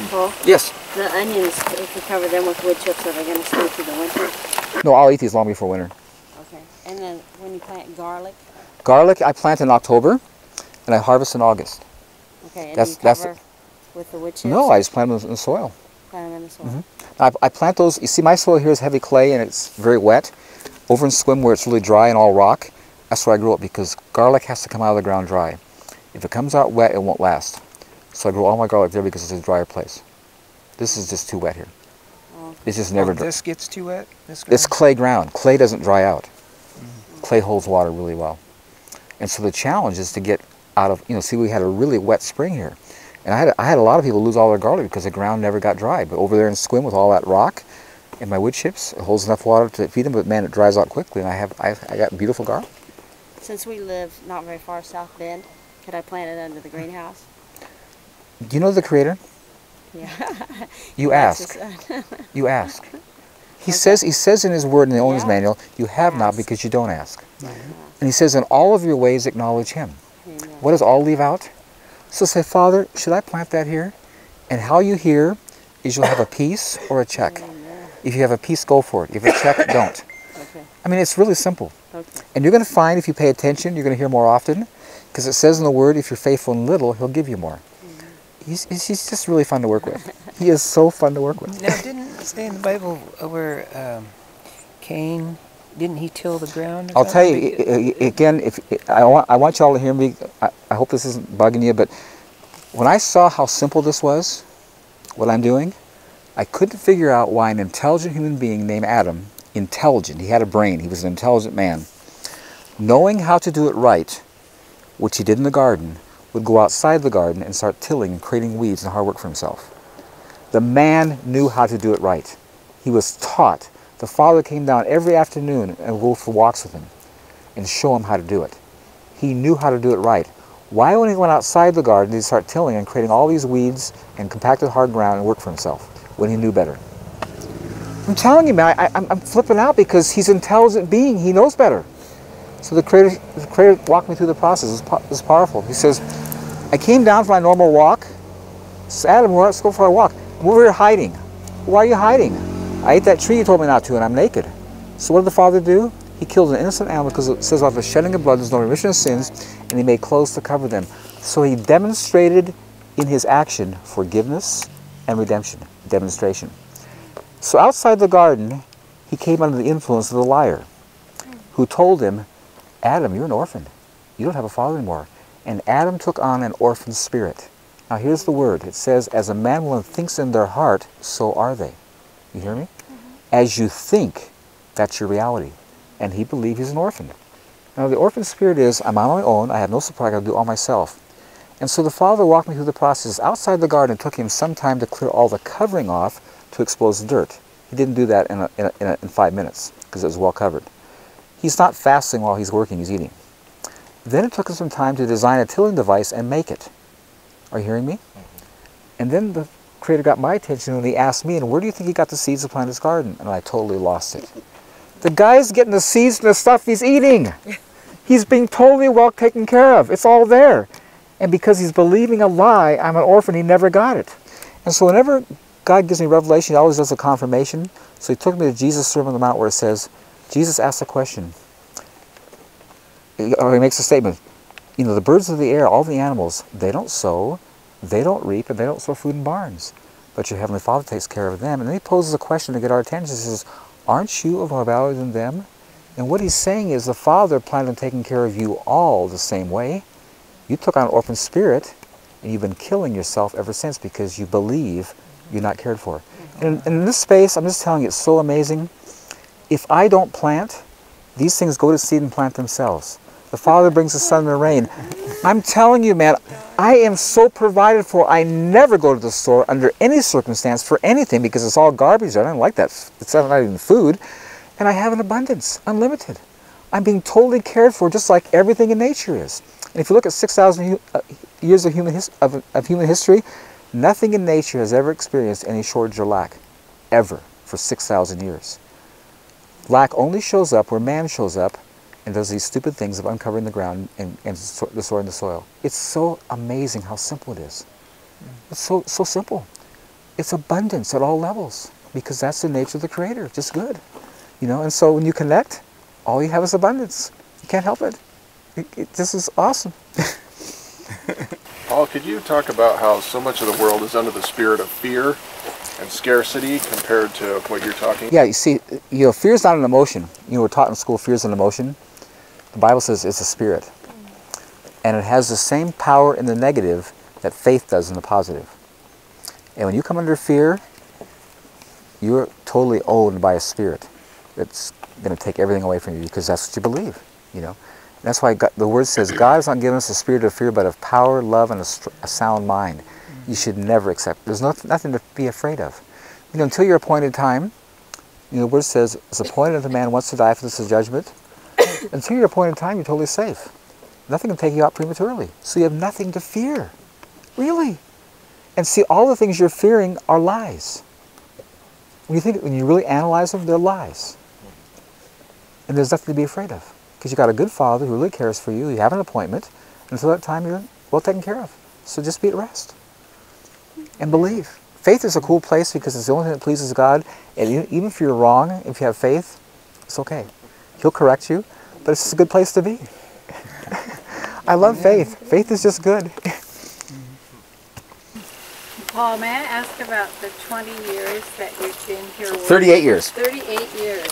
Paul? Yes. The onions, if we cover them with wood chips, are they going to stay through the winter? No, I'll eat these long before winter. Okay. And then when you plant garlic? Garlic I plant in October, and I harvest in August. Okay, and do you cover with the wood chips? No, I just plant them in the soil. Plant them in the soil. Mm-hmm. I plant those, you see my soil here is heavy clay and it's very wet. Over in Swim where it's really dry and all rock, that's where I grow it because garlic has to come out of the ground dry. If it comes out wet, it won't last. So I grow all my garlic there because it's a drier place. This is just too wet here. Oh. It's just never dry. This gets too wet? It's clay ground. Clay doesn't dry out. Clay holds water really well. And so the challenge is to get out of, see we had a really wet spring here. And I had a lot of people lose all their garlic because the ground never got dry. But over there in Swim with all that rock and my wood chips, it holds enough water to feed them, but man, it dries out quickly and I got beautiful garlic. Since we live not very far South Bend, could I plant it under the greenhouse? Do you know the Creator? Yeah. You ask. You ask. He says in his word in the owner's manual, you have not because you don't ask. And he says, in all of your ways acknowledge him. Amen. What does all leave out? So say, Father, should I plant that here? And how you hear is you'll have a piece or a check. Amen. If you have a piece, go for it. If you have a check, don't. Okay. I mean, it's really simple. Okay. And you're going to find, if you pay attention, you're going to hear more often. Because it says in the word, if you're faithful in little, he'll give you more. He's just really fun to work with. He is so fun to work with. Now, didn't it say in the Bible where Cain, didn't he till the ground? I'll tell you, again, I want you all to hear me. I hope this isn't bugging you, but when I saw how simple this was, what I'm doing, I couldn't figure out why an intelligent human being named Adam, intelligent, he had a brain, he was an intelligent man, knowing how to do it right, which he did in the garden, would go outside the garden and start tilling and creating weeds and hard work for himself. The man knew how to do it right. He was taught. The father came down every afternoon and would go for walks with him and show him how to do it. He knew how to do it right. Why, when he went outside the garden, did he start tilling and creating all these weeds and compacted hard ground and work for himself when he knew better? I'm telling you, man, I'm flipping out because he's an intelligent being. He knows better. So the Creator walked me through the process. It's powerful. He says, I came down for my normal walk. So Adam, let's go for a walk. We're here hiding. Why are you hiding? I ate that tree you told me not to, and I'm naked. So what did the Father do? He killed an innocent animal because it says, of the shedding of blood, there's no remission of sins, and he made clothes to cover them. So he demonstrated in his action forgiveness and redemption, demonstration. So outside the garden, he came under the influence of the liar, who told him, Adam, you're an orphan. You don't have a father anymore. And Adam took on an orphan spirit. Now here's the word. It says, as a man will thinks in their heart, so are they. You hear me? As you think, that's your reality. And he believed he's an orphan. Now the orphan spirit is, I'm on my own, I have no support, I got to do it all myself. And so the Father walked me through the process. Outside the garden, it took him some time to clear all the covering off to expose the dirt. He didn't do that in 5 minutes because it was well covered. He's not fasting while he's working, he's eating. Then it took him some time to design a tilling device and make it. Are you hearing me? And then the Creator got my attention when he asked me, and where do you think he got the seeds to plant his garden? And I totally lost it. The guy's getting the seeds from the stuff he's eating. He's being totally well taken care of. It's all there. And because he's believing a lie, I'm an orphan, he never got it. And so whenever God gives me revelation, he always does a confirmation. So he took me to Jesus' Sermon on the Mount where it says, Jesus asks a question, or he makes a statement, the birds of the air, all the animals, they don't sow, they don't reap, and they don't store food in barns. But your Heavenly Father takes care of them. And then he poses a question to get our attention. He says, aren't you of more value than them? And what he's saying is the Father planned on taking care of you all the same way. You took on an orphan spirit, and you've been killing yourself ever since because you believe you're not cared for. And in this space, I'm just telling you, it's so amazing. If I don't plant, these things go to seed and plant themselves. The Father brings the sun and the rain. I'm telling you, man, I am so provided for. I never go to the store under any circumstance for anything because it's all garbage. I don't like that. It's not even food. And I have an abundance, unlimited. I'm being totally cared for just like everything in nature is. And if you look at 6,000 years of human history, nothing in nature has ever experienced any shortage or lack, ever, for 6,000 years. Lack only shows up where man shows up and does these stupid things of uncovering the ground and destroying the soil. It's so amazing how simple it is. It's so simple. it's abundance at all levels, because that's the nature of the Creator, just good. You know, and so when you connect, all you have is abundance. You can't help it. This is awesome. Paul, could you talk about how so much of the world is under the spirit of fear and scarcity compared to what you're talking? Yeah, you see, you know, fear is not an emotion. You know, we're taught in school fear is an emotion. The Bible says it's a spirit. And it has the same power in the negative that faith does in the positive. And when you come under fear, you're totally owned by a spirit that's going to take everything away from you, because that's what you believe, you know. And that's why God, the Word says, God has not given us a spirit of fear, but of power, love, and a sound mind. You should never accept. There's nothing to be afraid of. You know, until your appointed time, you know, the Word says, it's appointed unto man once to die, for this is judgment. Until your appointed time, you're totally safe. Nothing can take you out prematurely. So you have nothing to fear. Really. And see, all the things you're fearing are lies. When you really analyze them, they're lies. And there's nothing to be afraid of. Because you've got a good Father who really cares for you. You have an appointment. And until that time, you're well taken care of. So just be at rest. And believe. Faith is a cool place because it's the only thing that pleases God. And even if you're wrong, if you have faith, it's okay. He'll correct you. But it's just a good place to be. I love faith. Faith is just good. Paul, may I ask about the 20 years that you've been here? 38 years. 38 years.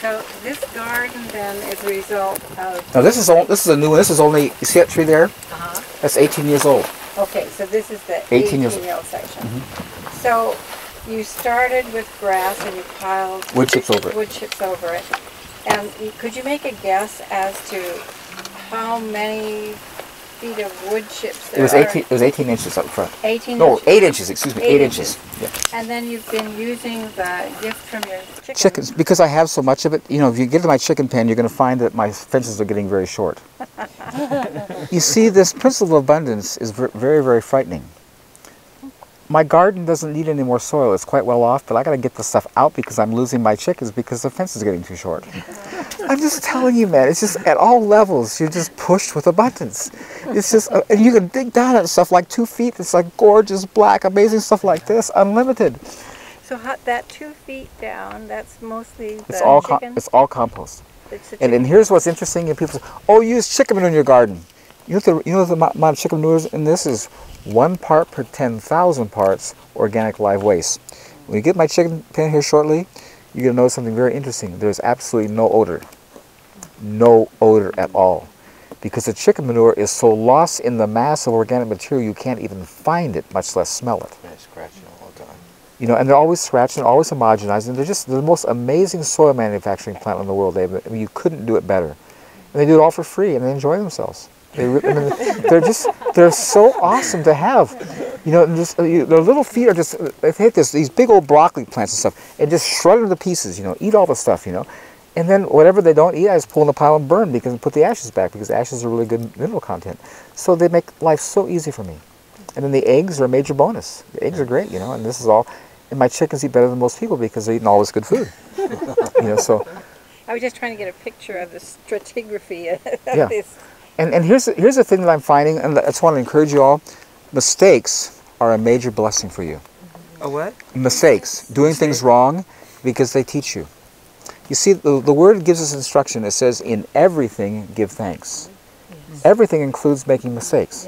So this garden then is a result of... Now this is a new one. This is only, you see that tree there? Uh-huh. That's 18 years old. Okay, so this is the 18 years year old section. So you started with grass and you piled... Wood chips over it. Wood chips over it. And could you make a guess as to how many feet of wood chips there are? It was 18 inches up front. 18 No, inches? 8 inches, excuse me, 8 inches. Yeah. And then you've been using the gift from your Chickens, because I have so much of it, you know, if you get to my chicken pen, you're going to find that my fences are getting very short. You see, this principle of abundance is very, very frightening. My garden doesn't need any more soil. It's quite well off, but I got to get the stuff out because I'm losing my chickens because the fence is getting too short. I'm just telling you, man, it's just at all levels, you're just pushed with abundance. It's just, and you can dig down at stuff like 2 feet. It's like gorgeous, black, amazing stuff like this, unlimited. So that 2 feet down, that's mostly It's the all chicken? it's all compost. It's the And chicken. here's what's interesting, and people say, oh, use chicken manure in your garden. You know the amount of chicken manure in this is 1 part per 10,000 parts organic live waste. When you get my chicken pen here shortly, you're going to notice something very interesting. There's absolutely no odor. No odor at all. Because the chicken manure is so lost in the mass of organic material, you can't even find it, much less smell it. Yeah, scratching all the time. You know, and they're always scratching, always homogenizing. They're just the most amazing soil manufacturing plant in the world. You couldn't do it better. And they do it all for free, and they enjoy themselves. They're so awesome to have. You know, and just, their little feet are just, they hit these big old broccoli plants and stuff, and just shred them to pieces, you know, eat all the stuff, you know. And then whatever they don't eat, I just pull in the pile and burn because put the ashes back, because ashes are really good mineral content. So they make life so easy for me. And then the eggs are a major bonus. The eggs are great, you know, and this is all, and my chickens eat better than most people because they're eating all this good food. You know, so. I was just trying to get a picture of the stratigraphy of Yeah. this. And here's the thing that I'm finding, and I just want to encourage you all, mistakes are a major blessing for you. A what? Mistakes, doing things wrong, because they teach you. You see, the Word gives us instruction. It says, in everything, give thanks. Everything includes making mistakes.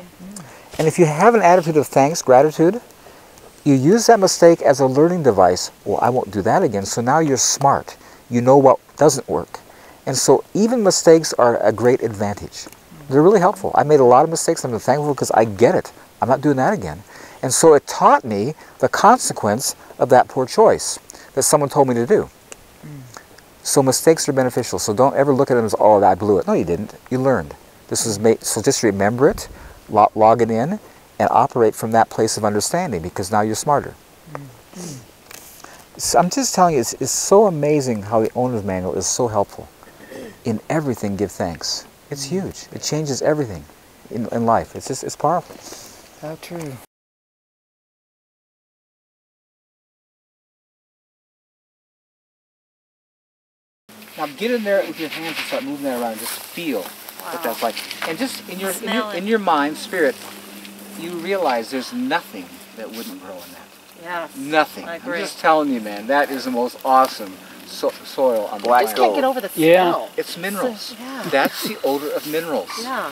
And if you have an attitude of thanks, gratitude, you use that mistake as a learning device. Well, I won't do that again. So now you're smart. You know what doesn't work. And so even mistakes are a great advantage. They're really helpful. I made a lot of mistakes. I'm thankful because I get it. I'm not doing that again. And so it taught me the consequence of that poor choice that someone told me to do. So mistakes are beneficial. So don't ever look at them as, oh, I blew it. No, you didn't. You learned. This was made. So just remember it, log it in, and operate from that place of understanding, because now you're smarter. So I'm just telling you, it's so amazing how the owner's manual is so helpful. In everything, give thanks. It's huge. It changes everything in life. It's powerful. How true. Now get in there with your hands and start moving that around and just feel what that's like. And just in your mind, spirit, you realize there's nothing that wouldn't grow in that. Yes. Nothing. I I'm agree. just telling you, man, that is the most awesome soil on the I planet. just can't get over the Yeah. smell. It's minerals. Yeah. That's the odor of minerals. Yeah.